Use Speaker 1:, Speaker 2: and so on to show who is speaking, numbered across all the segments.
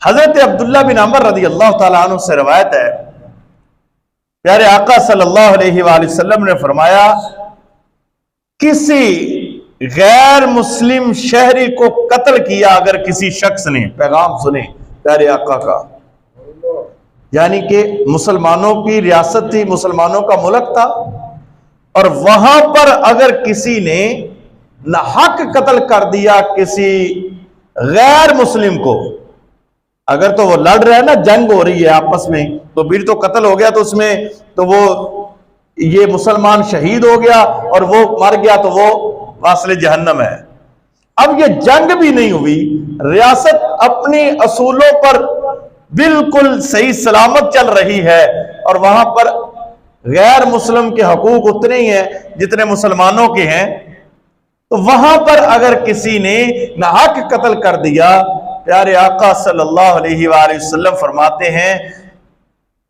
Speaker 1: حضرت عبداللہ بن عمر رضی اللہ تعالیٰ عنہ سے روایت ہے، پیارے آقا صلی اللہ علیہ وآلہ وسلم نے فرمایا، کسی غیر مسلم شہری کو قتل کیا اگر کسی شخص نے، پیغام سنیں پیارے آقا کا، یعنی کہ مسلمانوں کی ریاست تھی، مسلمانوں کا ملک تھا، اور وہاں پر اگر کسی نے ناحق قتل کر دیا کسی غیر مسلم کو، اگر تو وہ لڑ رہے ہیں نا، جنگ ہو رہی ہے آپس میں، تو پھر تو قتل ہو گیا، تو اس میں تو وہ یہ مسلمان شہید ہو گیا اور وہ مر گیا تو وہ واصل جہنم ہے۔ اب یہ جنگ بھی نہیں ہوئی، ریاست اپنی اصولوں پر بالکل صحیح سلامت چل رہی ہے، اور وہاں پر غیر مسلم کے حقوق اتنے ہی ہیں جتنے مسلمانوں کے ہیں، تو وہاں پر اگر کسی نے ناحق قتل کر دیا، پیارے آقا صلی اللہ علیہ وآلہ وسلم فرماتے ہیں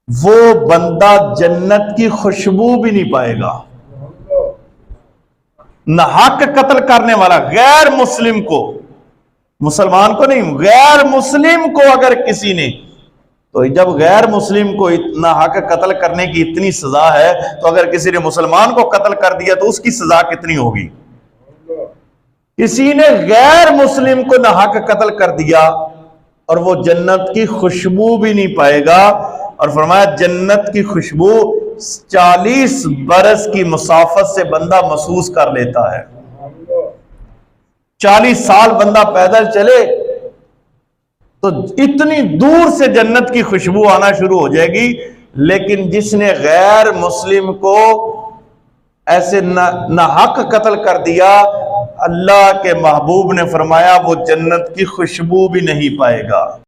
Speaker 1: وہ بندہ جنت کی خوشبو بھی نہیں پائے گا۔ ناحق قتل کرنے والا غیر مسلم کو، مسلمان کو نہیں، غیر مسلم کو اگر کسی نے، تو جب غیر مسلم کو اتنا حق قتل کرنے کی اتنی سزا ہے، تو اگر کسی نے مسلمان کو قتل کر دیا تو اس کی سزا کتنی ہوگی؟ کسی نے غیر مسلم کو ناحق قتل کر دیا اور وہ جنت کی خوشبو بھی نہیں پائے گا، اور فرمایا جنت کی خوشبو 40 برس کی مسافت سے بندہ محسوس کر لیتا ہے۔ 40 سال بندہ پیدل چلے تو اتنی دور سے جنت کی خوشبو آنا شروع ہو جائے گی، لیکن جس نے غیر مسلم کو ایسے ناحق قتل کر دیا، اللہ کے محبوب نے فرمایا وہ جنت کی خوشبو بھی نہیں پائے گا۔